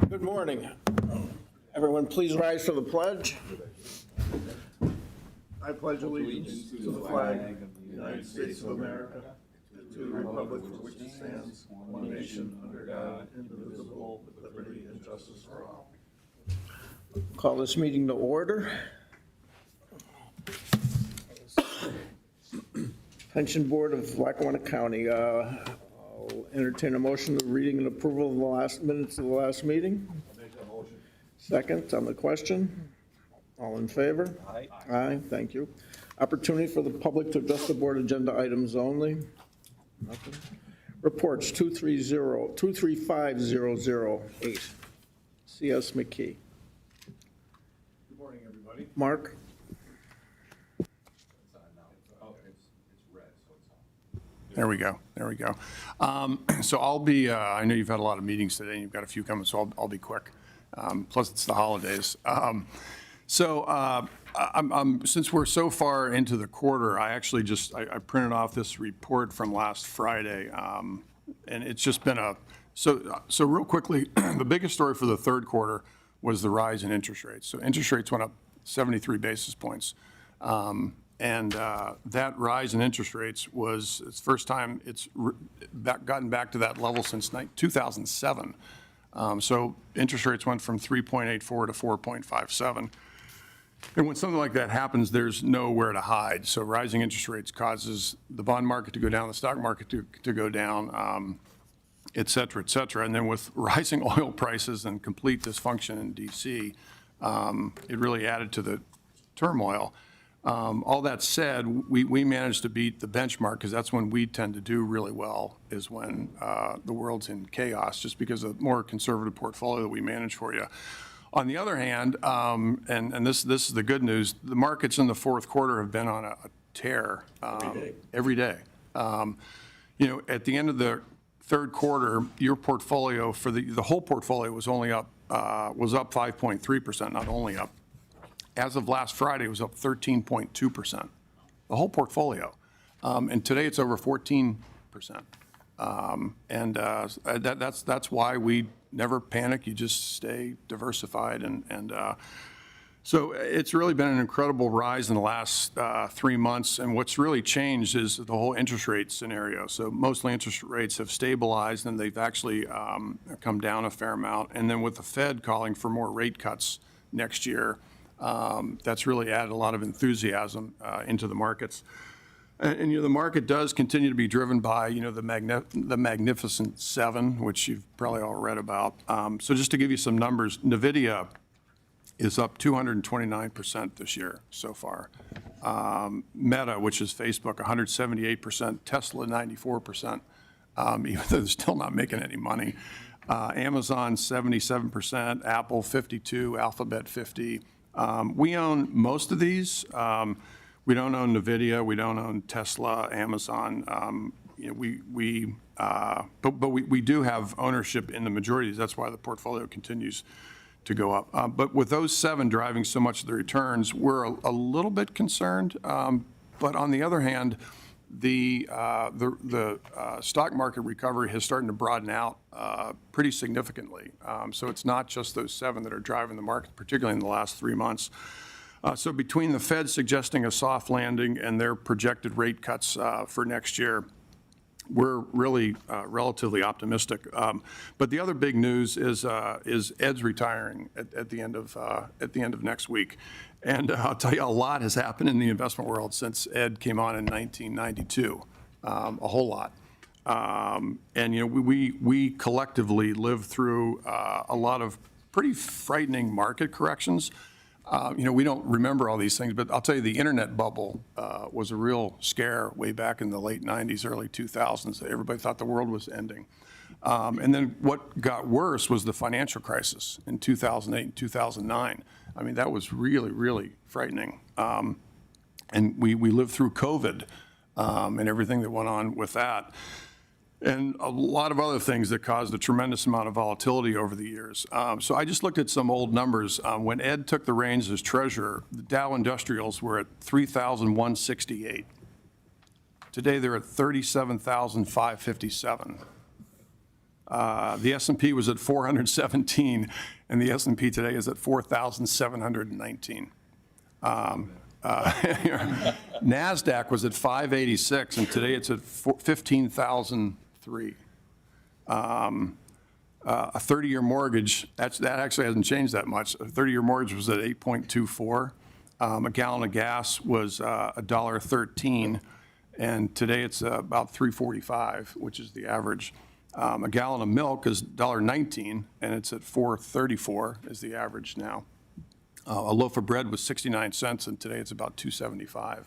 Good morning. Everyone, please rise for the pledge. I pledge allegiance to the flag of the United States of America, to the republic for which it stands, one nation, under God, indivisible, with liberty and justice for all. Call this meeting to order. Pension Board of Lackawanna County. I'll entertain a motion to reading and approval of the last minutes of the last meeting. Make that motion. Second on the question. All in favor? Aye. Aye, thank you. Opportunity for the public to address the board agenda items only. Nothing. Reports 235008. C.S. McKee. Good morning, everybody. Mark? It's on now. Oh, it's red, so it's on. There we go. There we go. So I'll be, I know you've had a lot of meetings today and you've got a few coming, so I'll be quick. Plus it's the holidays. Since we're so far into the quarter, I actually I printed off this report from last Friday. And it's just been so real quickly, the biggest story for the third quarter was the rise in interest rates. So interest rates went up 73 basis points. That rise in interest rates it's the first time it's gotten back to that level since 2007. So interest rates went from 3.84 to 4.57. And when something like that happens, there's nowhere to hide. So rising interest rates causes the bond market to go down, the stock market to go down, et cetera, et cetera. And then with rising oil prices and complete dysfunction in D.C., it really added to the turmoil. All that said, we managed to beat the benchmark because that's when we tend to do really well, is when the world's in chaos, just because of the more conservative portfolio that we manage for you. On the other hand, and this is the good news, the markets in the fourth quarter have been on a tear every day. At the end of the third quarter, your portfolio for the whole portfolio was up 5.3%, not only up. As of last Friday, it was up 13.2%, the whole portfolio. And today it's over 14%. That's why we never panic. You just stay diversified. So it's really been an incredible rise in the last 3 months. And what's really changed is the whole interest rate scenario. So mostly interest rates have stabilized and they've actually come down a fair amount. And then with the Fed calling for more rate cuts next year, that's really added a lot of enthusiasm into the markets. And the market does continue to be driven by, the Magnificent Seven, which you've probably all read about. So just to give you some numbers, NVIDIA is up 229% this year so far. Meta, which is Facebook, 178%. Tesla, 94%, even though they're still not making any money. Amazon, 77%. Apple, 52%. Alphabet, 50%. We own most of these. We don't own NVIDIA. We don't own Tesla, Amazon. But we do have ownership in the majority. That's why the portfolio continues to go up. But with those seven driving so much of the returns, we're a little bit concerned. But on the other hand, the stock market recovery has started to broaden out pretty significantly. So it's not just those seven that are driving the market, particularly in the last 3 months. So between the Fed suggesting a soft landing and their projected rate cuts for next year, we're really relatively optimistic. But the other big news is Ed's retiring at the end of next week. And I'll tell you, a lot has happened in the investment world since Ed came on in 1992, a whole lot. We collectively lived through a lot of pretty frightening market corrections. We don't remember all these things, but I'll tell you, the internet bubble was a real scare way back in the late 90s, early 2000s. Everybody thought the world was ending. And then what got worse was the financial crisis in 2008 and 2009. I mean, that was really, really frightening. And we lived through COVID and everything that went on with that. And a lot of other things that caused a tremendous amount of volatility over the years. So I just looked at some old numbers. When Ed took the reins as treasurer, the Dow Industrials were at 3,168. Today they're at 37,557. The S&P was at 417, and the S&P today is at 4,719. NASDAQ was at 586, and today it's at 15,003. A 30-year mortgage, that actually hasn't changed that much. A 30-year mortgage was at 8.24. A gallon of gas was $1.13, and today it's about $3.45, which is the average. A gallon of milk is $1.19, and it's at $4.34 is the average now. A loaf of bread was 69 cents, and today it's about $2.75.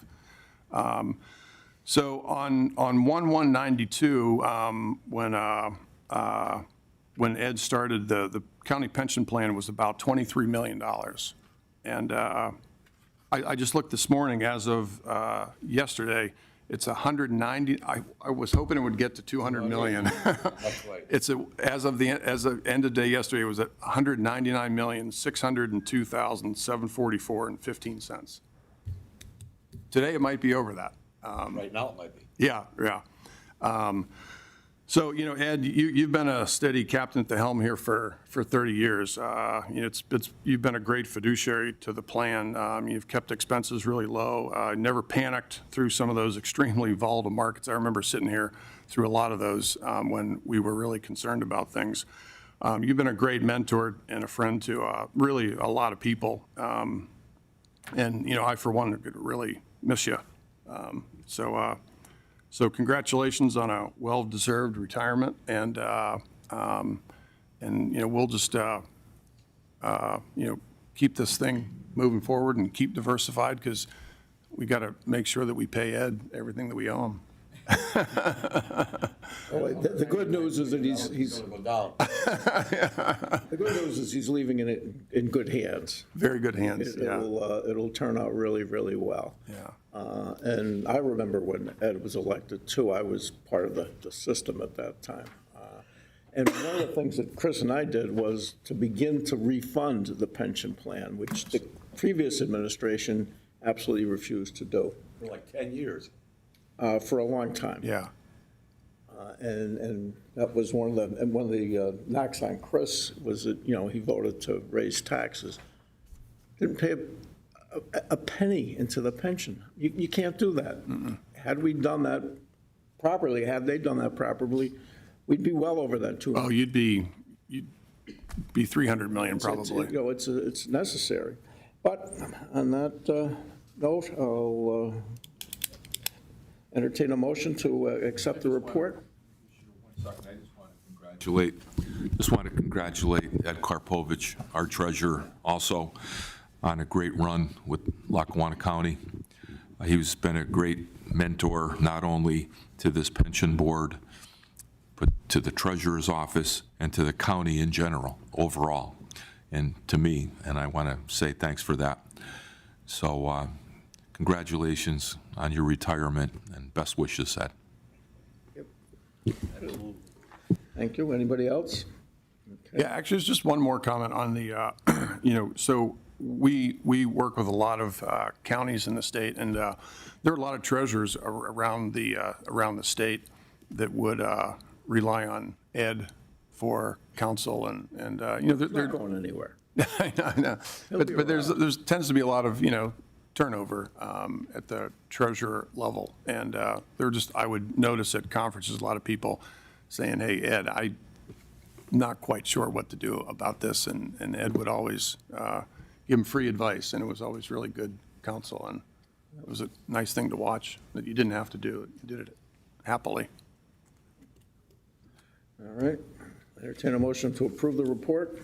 So on 1/1/92, when Ed started, the county pension plan was about $23 million. And I just looked this morning, as of yesterday, it's 190, I was hoping it would get to 200 million. It's, as of end of day yesterday, it was at 199,602,744.15. Today, it might be over that. Right now, it might be. Yeah. So, Ed, you've been a steady captain at the helm here for 30 years. You've been a great fiduciary to the plan. You've kept expenses really low, never panicked through some of those extremely volatile markets. I remember sitting here through a lot of those when we were really concerned about things. You've been a great mentor and a friend to really a lot of people. And, I, for one, could really miss you. So congratulations on a well-deserved retirement, and we'll just keep this thing moving forward and keep diversified, because we got to make sure that we pay Ed everything that we owe him. Well, the good news is that he's Go down. the good news is he's leaving it in good hands. Very good hands. Yeah. It'll turn out really, really well. Yeah. And I remember when Ed was elected too. I was part of the system at that time. And one of the things that Chris and I did was to begin to refund the pension plan, which the previous administration absolutely refused to do For like 10 years. for a long time. Yeah. And that was one of the knocks on Chris was that, he voted to raise taxes. Didn't pay a penny into the pension. You can't do that. Had we done that properly, had they done that properly, we'd be well over that 200. Oh, you'd be 300 million probably. It's necessary. But on that note, I'll entertain a motion to accept the report. Second, I just want to congratulate Ed Karpovich, our treasurer, also on a great run with Lackawanna County. He's been a great mentor, not only to this pension board, but to the treasurer's office and to the county in general, overall, and to me, and I want to say thanks for that. So congratulations on your retirement, and best wishes, Ed. Thank you. Anybody else? Yeah, actually, there's just one more comment on the, so we work with a lot of counties in the state, and there are a lot of treasurers around the state that would rely on Ed for counsel, and they're Not going anywhere. I know. But there's tends to be a lot of, turnover at the treasurer level. And I would notice at conferences, a lot of people saying, hey, Ed, I'm not quite sure what to do about this. And Ed would always give them free advice, and it was always really good counsel. And it was a nice thing to watch, that you didn't have to do it. You did it happily. All right. Entertain a motion to approve the report.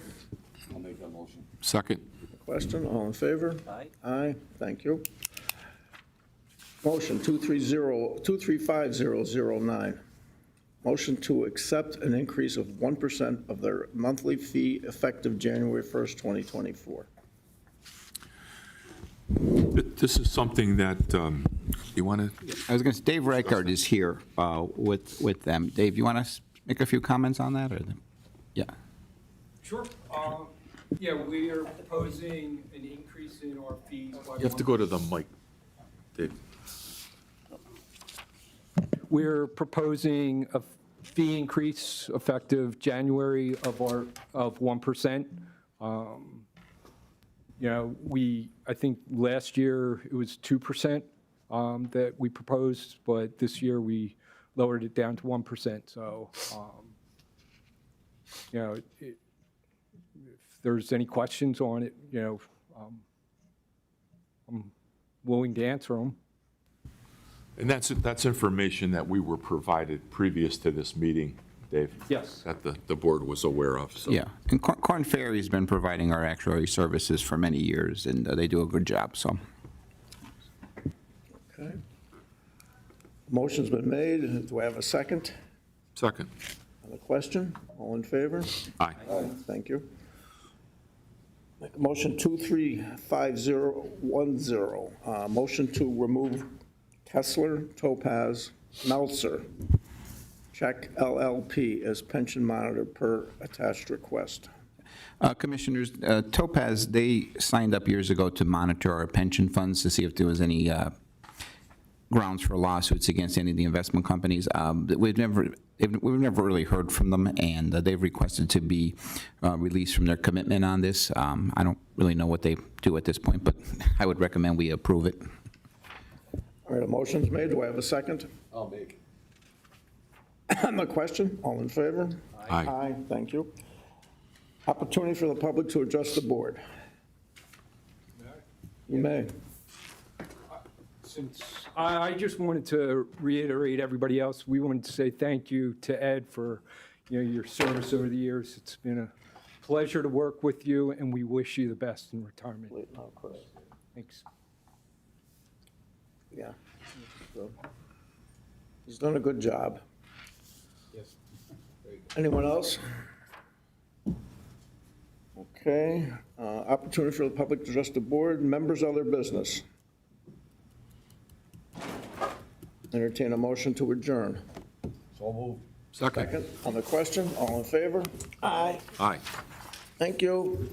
I'll make that motion. Second. Question, all in favor? Aye. Aye, thank you. Motion 235009. Motion to accept an increase of 1% of their monthly fee effective January 1st, 2024. This is something that, you want to? I was going to say, Dave Reichard is here with them. Dave, you want to make a few comments on that? Yeah. Sure. Yeah, we are proposing an increase in our fees. You have to go to the mic, Dave. We're proposing a fee increase effective January of 1%. You know, I think last year it was 2% that we proposed, but this year we lowered it down to 1%. So, you know, if there's any questions on it, you know, I'm willing to answer them. And that's information that we were provided previous to this meeting, Dave? Yes. That the board was aware of, so. Yeah, and Korn Ferry's been providing our actuary services for many years, and they do a good job, so. Okay. Motion's been made. Do I have a second Second. on the question? All in favor? Aye. Thank you. Make a motion 235010, motion to remove Kessler, Topaz, Meltzer, Check LLP as pension monitor per attached request. Commissioners, Topaz, they signed up years ago to monitor our pension funds to see if there was any grounds for lawsuits against any of the investment companies. We've never really heard from them, and they've requested to be released from their commitment on this. I don't really know what they do at this point, but I would recommend we approve it. All right, a motion's made. Do I have a second? I'll make. On the question, all in favor? Aye. Aye, thank you. Opportunity for the public to address the board. You may. Since I just wanted to reiterate everybody else, we wanted to say thank you to Ed for, you know, your service over the years. It's been a pleasure to work with you, and we wish you the best in retirement. Thanks. Yeah. So, he's done a good job. Yes. Anyone else? Okay, opportunity for the public to address the board, members of their business. Entertain a motion to adjourn. So move. Second. Second, on the question, all in favor? Aye. Aye. Thank you.